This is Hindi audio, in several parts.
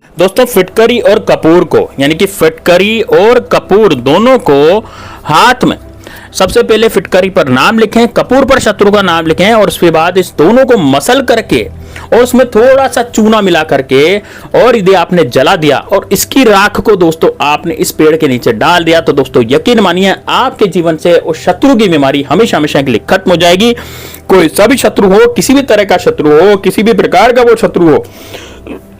दोस्तों फिटकरी और कपूर को यानी कि फिटकरी और कपूर दोनों को हाथ में सबसे पहले फिटकरी पर नाम लिखें, कपूर पर शत्रु का नाम लिखें और उसके बाद इस दोनों को मसल करके और उसमें थोड़ा सा चूना मिला करके और यदि आपने जला दिया और इसकी राख को दोस्तों आपने इस पेड़ के नीचे डाल दिया तो दोस्तों यकीन मानिए आपके जीवन से उस शत्रु की बीमारी हमेशा हमेशा के लिए खत्म हो जाएगी। कोई सा भी शत्रु हो, किसी भी तरह का शत्रु हो, किसी भी प्रकार का वो शत्रु हो,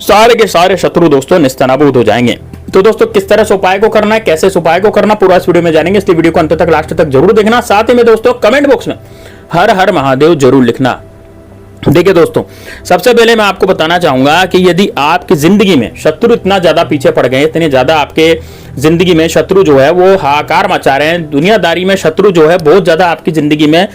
सारे के सारे शत्रु दोस्तों निस्तनाबूद हो जाएंगे। तो दोस्तों किस तरह से उपाय को करना है, कैसे इस उपाय को करना, पूरा इस वीडियो में जानेंगे, इसलिए वीडियो को अंत तक लास्ट तक जरूर देखना। साथ ही में दोस्तों कमेंट बॉक्स में हर हर महादेव जरूर लिखना। देखिए दोस्तों सबसे पहले मैं आपको बताना चाहूंगा कि यदि आपकी जिंदगी में शत्रु इतना ज्यादा पीछे पड़ गए, इतने ज्यादा आपके जिंदगी में शत्रु जो है वो हाहाकार मचा रहे हैं, दुनियादारी में शत्रु जो है बहुत ज्यादा आपकी जिंदगी में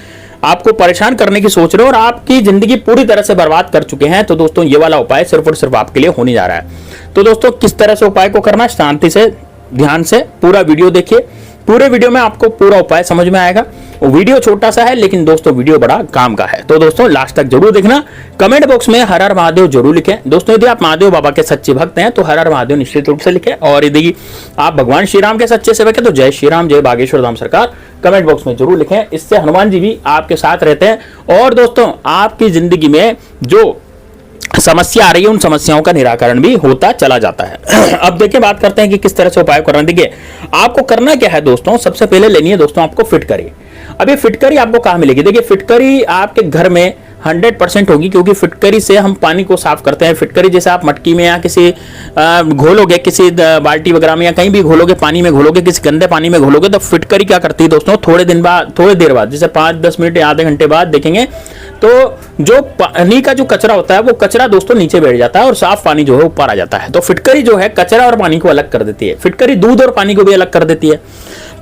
आपको परेशान करने की सोच रहे हो और आपकी जिंदगी पूरी तरह से बर्बाद कर चुके हैं, तो दोस्तों ये वाला उपाय सिर्फ और सिर्फ आपके लिए होने जा रहा है। तो दोस्तों किस तरह से उपाय को करना, शांति से ध्यान से पूरा वीडियो देखिए। पूरे वीडियो में आपको पूरा उपाय समझ में आएगा। वीडियो छोटा सा है लेकिन दोस्तों वीडियो बड़ा काम का है, तो दोस्तों लास्ट तक जरूर देखना। कमेंट बॉक्स में हर हर महादेव जरूर लिखें। दोस्तों यदि आप महादेव बाबा के सच्चे भक्त हैं तो हर हर महादेव निश्चित रूप से लिखें और यदि आप भगवान श्री राम के सच्चे सेवक हैं तो जय श्री राम, जय बागेश्वर धाम सरकार कमेंट बॉक्स में जरूर लिखें। इससे हनुमान जी भी आपके साथ रहते हैं और दोस्तों आपकी जिंदगी में जो समस्या आ रही है उन समस्याओं का निराकरण भी होता चला जाता है। अब देखिए बात करते हैं कि किस तरह से उपाय करना। देखिए आपको करना क्या है दोस्तों, सबसे पहले लेनी है दोस्तों आपको फिटकरी। अब ये फिटकरी आपको कहां मिलेगी? देखिए फिटकरी आपके घर में 100% होगी क्योंकि फिटकरी से हम पानी को साफ करते हैं। फिटकरी जैसे आप मटकी में या किसी घोलोगे, किसी बाल्टी वगैरह में या कहीं भी घोलोगे, पानी में घोलोगे, किसी गंदे पानी में घोलोगे तो फिटकरी क्या करती है दोस्तों, थोड़ी देर बाद जैसे 5-10 मिनट या आधे घंटे बाद देखेंगे तो जो पानी का जो कचरा होता है वो कचरा दोस्तों नीचे बैठ जाता है और साफ पानी जो है ऊपर आ जाता है। तो फिटकरी जो है कचरा और पानी को अलग कर देती है। फिटकरी दूध और पानी को भी अलग कर देती है।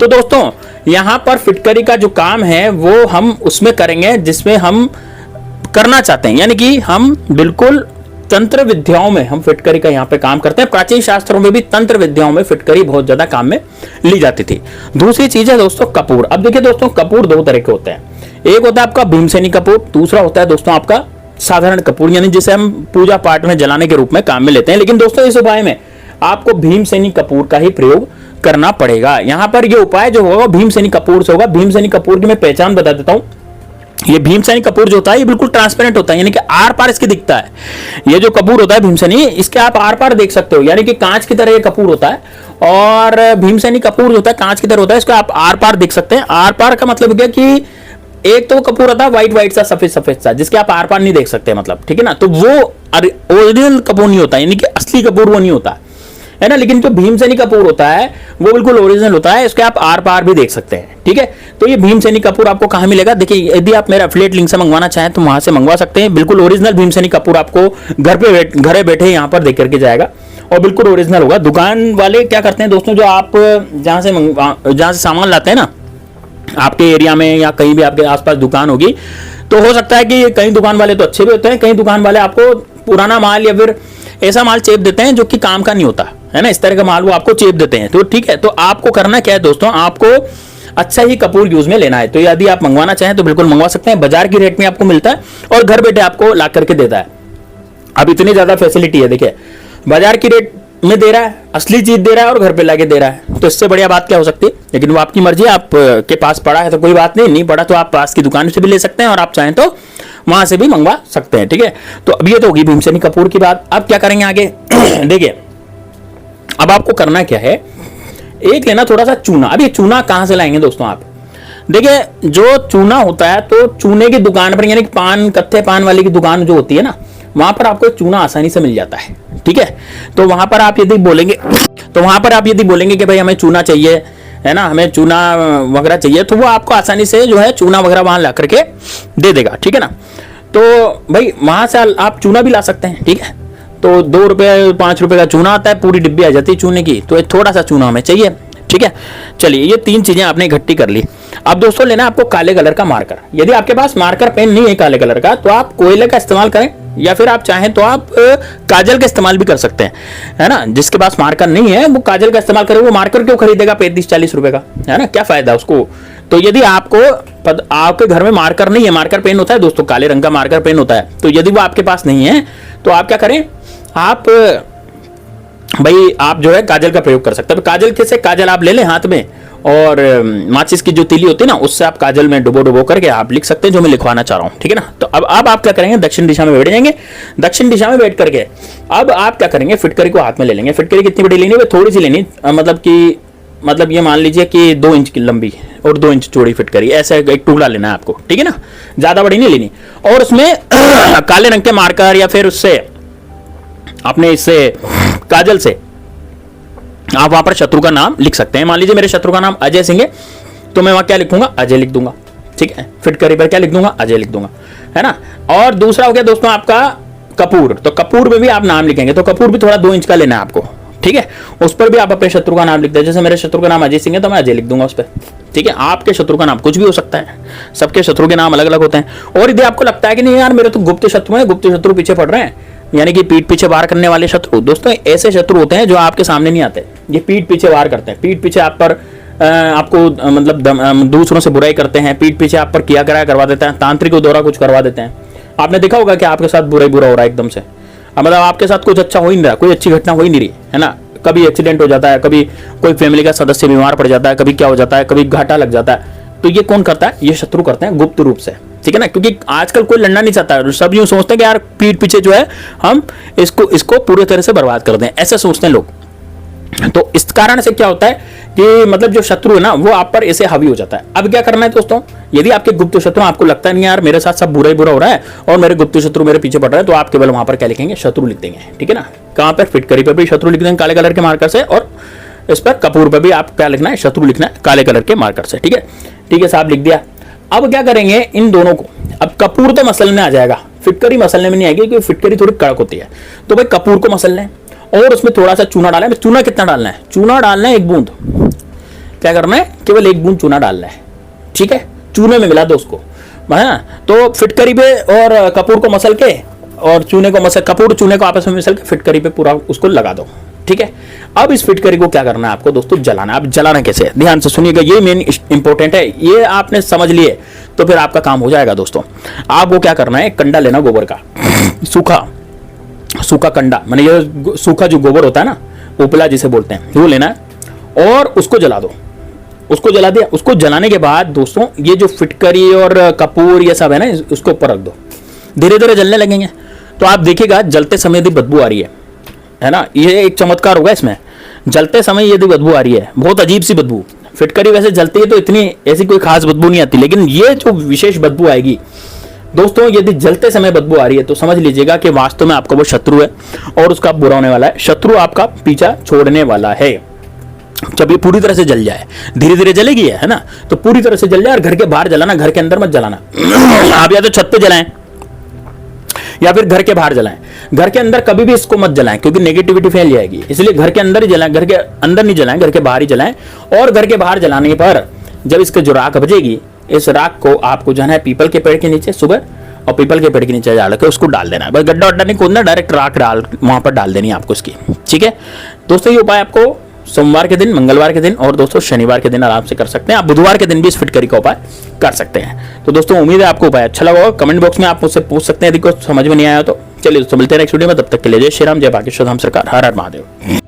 तो दोस्तों यहां पर फिटकरी का जो काम है वो हम उसमें करेंगे जिसमें हम करना चाहते हैं, यानी कि हम बिल्कुल तंत्र विद्याओं में हम फिटकरी का यहाँ पे काम करते हैं। प्राचीन शास्त्रों में भी तंत्र विद्याओं में फिटकरी बहुत ज्यादा काम में ली जाती थी। दूसरी चीज है दोस्तों कपूर। अब देखिए दोस्तों कपूर दो तरह के होते हैं, एक होता है आपका भीमसेनी कपूर, दूसरा होता है दोस्तों आपका साधारण कपूर, यानी जिसे हम पूजा पाठ में जलाने के रूप में काम में लेते हैं। लेकिन दोस्तों इस उपाय में आपको भीमसेनी कपूर का ही प्रयोग करना पड़ेगा। यहां पर यह उपाय जो होगा भीमसेनी कपूर से होगा। भीमसेनी कपूर की मैं पहचान बता देता हूं। ये भीमसेनी कपूर जो होता है ये बिल्कुल ट्रांसपेरेंट होता है, यानी कि आर पार इसके दिखता है। ये जो कपूर होता है भीमसेनी, इसके आप आर पार देख सकते हो, यानी कि कांच की तरह ये कपूर होता है। और भीमसेनी कपूर जो होता है कांच की तरह होता है, इसको आप आर पार देख सकते हैं। आर पार का मतलब क्या कि एक तो कपूर होता है व्हाइट सा, सफेद सा, जिसके आप आर पार नहीं देख सकते, मतलब ठीक है ना। तो वो ओरिजिनल कपूर नहीं होता, यानी कि असली कपूर वो नहीं होता है ना। लेकिन जो भीमसेनी कपूर होता है वो बिल्कुल ओरिजिनल होता है, इसके आप आर पार भी देख सकते हैं, ठीक है। तो ये भीमसेनी कपूर आपको कहां मिलेगा? देखिए यदि आप मेरा एफिलिएट लिंक से मंगवाना चाहें तो वहां से मंगवा सकते हैं। बिल्कुल ओरिजिनल भीमसेनी कपूर आपको घरे बैठे यहां पर देख करके जाएगा और बिल्कुल ओरिजिनल होगा। दुकान वाले क्या करते हैं दोस्तों, जो आप जहां से सामान लाते हैं ना आपके एरिया में या कहीं भी आपके आसपास दुकान होगी, तो हो सकता है कि कई दुकान वाले तो अच्छे भी होते हैं, कई दुकान वाले आपको पुराना माल या फिर ऐसा माल चेप देते हैं जो कि काम का नहीं होता है ना। इस तरह का माल वो आपको चेप देते हैं। तो ठीक है, तो आपको करना क्या है दोस्तों, आपको अच्छा ही कपूर यूज में लेना है। तो यदि आप मंगवाना चाहें तो बिल्कुल मंगवा सकते हैं। बाजार की रेट में आपको मिलता है और घर बैठे आपको ला करके देता है। अब इतनी ज्यादा फैसिलिटी है, देखिए बाजार की रेट में दे रहा है, असली चीज दे रहा है और घर पे लाके दे रहा है, तो इससे बढ़िया बात क्या हो सकती है। लेकिन वो आपकी मर्जी, आप के पास पड़ा है तो कोई बात नहीं पड़ा तो आप पास की दुकान से भी ले सकते हैं और आप चाहें तो वहां से भी मंगवा सकते हैं, ठीक है। तो अब ये तो होगी भीमसेनी कपूर की बात। अब क्या करेंगे आगे देखिए अब आपको करना क्या है, एक लेना थोड़ा सा चूना। अब ये चूना कहां से लाएंगे दोस्तों आप? देखिए जो चूना होता है तो चूने की दुकान पर, यानी कत्थे पान वाले की दुकान जो होती है ना, वहां पर आपको चूना आसानी से मिल जाता है, ठीक है। तो वहां पर आप यदि बोलेंगे कि भाई हमें चूना चाहिए है ना, हमें चूना वगैरह चाहिए, तो वो आपको आसानी से जो है चूना वगैरह वहां ला करके दे देगा, ठीक है ना। तो भाई वहां से आप चूना भी ला सकते हैं, ठीक है। तो 2 रुपए 5 रुपए का चूना आता है, पूरी डिब्बी आ जाती है चूने की, तो थोड़ा सा चूना हमें चाहिए, ठीक है। चलिए ये 3 चीजें आपने इकट्ठी कर ली। अब दोस्तों लेना आपको काले कलर का मार्कर। यदि आपके पास मार्कर पेन नहीं है काले कलर का तो आप कोयले का इस्तेमाल करें, या फिर आप चाहें तो आप काजल का इस्तेमाल भी कर सकते हैं, है ना। जिसके पास मार्कर नहीं है वो काजल का इस्तेमाल करे। वो मार्कर क्यों खरीदेगा 35-40 रुपए का, है ना, क्या फायदा उसको। तो यदि आपके घर में मार्कर नहीं है, मार्कर पेन होता है दोस्तों, काले रंग का मार्कर पेन होता है, तो यदि वो आपके पास नहीं है तो आप क्या करें, आप भाई आप जो है काजल का प्रयोग कर सकते हैं। काजल कैसे, काजल आप ले लें हाथ में और माचिस की जो तीली होती है ना उससे आप काजल में डुबो डुबो करके आप लिख सकते हैं जो मैं लिखवाना चाह रहा हूं, ठीक है ना। तो अब आप क्या करेंगे, दक्षिण दिशा में बैठ जाएंगे। दक्षिण दिशा में बैठ करके अब आप क्या करेंगे, फिटकरी को हाथ में ले लेंगे। फिटकरी कितनी बड़ी लेनी है, थोड़ी सी लेनी, मतलब ये मान लीजिए कि 2 इंच की लंबी और 2 इंच चौड़ी फिटकरी, ऐसा एक टुकड़ा लेना है आपको, ठीक है ना, ज्यादा बड़ी नहीं लेनी। और उसमें काले रंग के मार्कर या फिर उससे अपने इससे काजल से आप वहां पर शत्रु का नाम लिख सकते हैं। मान लीजिए मेरे शत्रु का नाम अजय सिंह है, तो मैं वहां क्या लिखूंगा, अजय लिख दूंगा, ठीक है। फिटकरी पर क्या लिख दूंगा, अजय लिख दूंगा, है ना। और दूसरा हो गया दोस्तों आपका कपूर, तो कपूर में भी आप नाम लिखेंगे, तो कपूर भी थोड़ा 2 इंच का लेना है आपको, ठीक है। उस पर भी आप अपने शत्रु का नाम लिखते हैं, जैसे मेरे शत्रु का नाम अजय सिंह है तो मैं अजय लिख दूंगा उस पर, ठीक है। आपके शत्रु का नाम कुछ भी हो सकता है, सबके शत्रु के नाम अलग अलग होते हैं। और यदि आपको लगता है कि नहीं यार मेरे तो गुप्त शत्रु हैं, गुप्त शत्रु पीछे पड़ रहे हैं, यानी कि पीठ पीछे वार करने वाले शत्रु, दोस्तों ऐसे शत्रु होते हैं जो आपके सामने नहीं आते, ये पीठ पीछे वार करते हैं, पीठ पीछे आप पर आपको मतलब दूसरों से बुराई करते हैं, पीठ पीछे आप पर किया कराया करवा देते हैं, तांत्रिक द्वारा कुछ करवा देते हैं। आपने देखा होगा कि आपके साथ बुरा हो रहा है एकदम से, मतलब आपके साथ कुछ अच्छा हो ही नहीं रहा, कोई अच्छी घटना हो ही नहीं रही है ना। कभी एक्सीडेंट हो जाता है, कभी कोई फैमिली का सदस्य बीमार पड़ जाता है, कभी क्या हो जाता है, कभी घाटा लग जाता है, तो ये कौन करता है, ये शत्रु करते हैं गुप्त रूप से, ठीक है ना। क्योंकि आजकल कोई लड़ना नहीं चाहता है, सब यूं सोचते हैं कि यार पीठ पीछे जो है हम इसको पूरी तरह से बर्बाद कर दें, ऐसे सोचते हैं लोग। तो इस कारण से क्या होता है कि मतलब जो शत्रु है ना वो आप पर ऐसे हावी हो जाता है। अब क्या करना है दोस्तों, यदि आपके गुप्त शत्रु आपको लगता है नहीं यार मेरे साथ सब बुरा ही बुरा हो रहा है और मेरे गुप्त शत्रु मेरे पीछे पड़ रहा है, तो आप केवल वहां पर क्या लिखेंगे, शत्रु लिख देंगे, ठीक है ना। कहां पर, फिटकरी पर भी शत्रु लिख देंगे काले कलर के मार्कर से, और इस पर कपूर पर भी आप क्या लिखना है, शत्रु लिखना है काले कलर के मार्कर से, ठीक है। ठीक है साहब, लिख दिया। अब क्या करेंगे इन दोनों को, अब कपूर तो मसलने में आ जाएगा, फिटकरी मसलने में नहीं आएगी क्योंकि फिटकरी थोड़ी कड़क होती है। तो भाई कपूर को मसल लें और उसमें थोड़ा सा चूना डालना है। चूना कितना डालना है, चूना डालना है 1 बूंद, क्या करना है, केवल 1 बूंद चूना डालना है, ठीक है। चूने में मिला दो उसको, तो फिटकरी पे और कपूर को मसल के और चूने को मसल, कपूर चूने को आपस में मिसल के फिटकरी पे पूरा उसको लगा दो, ठीक है। अब इस फिटकरी को क्या करना है आपको दोस्तों, जलाना। अब जलाना कैसे, ध्यान से सुनिएगा, ये मेन इंपॉर्टेंट है, ये आपने समझ लिए तो फिर आपका काम हो जाएगा दोस्तों। आपको क्या करना है, कंडा लेना गोबर का, सूखा कंडा, माने ये सूखा जो गोबर होता है ना, उपला जिसे बोलते हैं, वो लेना है और उसको जला दो। उसको जला दिया, उसको जलाने के बाद दोस्तों ये जो फिटकरी और कपूर ये सब है ना, उसको ऊपर रख दो, धीरे धीरे जलने लगेंगे। तो आप देखिएगा जलते समय यदि बदबू आ रही है ना, ये एक चमत्कार होगा इसमें। जलते समय यदि बदबू आ रही है, बहुत अजीब सी बदबू, फिटकरी वैसे जलती है तो इतनी ऐसी कोई खास बदबू नहीं आती, लेकिन ये जो विशेष बदबू आएगी दोस्तों, यदि जलते समय बदबू आ रही है तो समझ लीजिएगा कि वास्तव में आपका वो शत्रु है और उसका बुरा होने वाला है, शत्रु आपका पीछा छोड़ने वाला है। जब ये पूरी तरह से जल जाए, धीरे धीरे जलेगी है ना, तो पूरी तरह से जल जाए। और घर के बाहर जलाना, घर के अंदर मत जलाना। आप या तो छत पे जलाएं या फिर घर के बाहर जलाएं, घर के अंदर कभी भी इसको मत जलाएं क्योंकि नेगेटिविटी फैल जाएगी, इसलिए घर के अंदर ही जलाएं, घर के अंदर नहीं जलाएं, घर के बाहर ही जलाएं। और घर के बाहर जलाने पर जब इसकी जो राख बचेगी, इस राख को आपको जाना है पीपल के पेड़ के नीचे सुबह, और पीपल के पेड़ के नीचे डाल के उसको डाल देना है। बस गड्ढा वड्ढा नहीं खोदना, डायरेक्ट राख डाल वहां पर डाल देनी है आपको इसकी, ठीक है दोस्तों। ये उपाय आपको सोमवार के दिन, मंगलवार के दिन और दोस्तों शनिवार के दिन आराम से कर सकते हैं। आप बुधवार के दिन भी इस फिटकरी का उपाय कर सकते हैं। तो दोस्तों उम्मीद है आपको उपाय अच्छा लगा होगा। कमेंट बॉक्स में आप मुझसे पूछ सकते हैं यदि कुछ समझ में नहीं आया तो। चलिए दोस्तों मिलते हैं नेक्स्ट वीडियो में, तब तक के लिए जय श्री राम, जय बागेश्वर धाम सरकार, हर हर महादेव।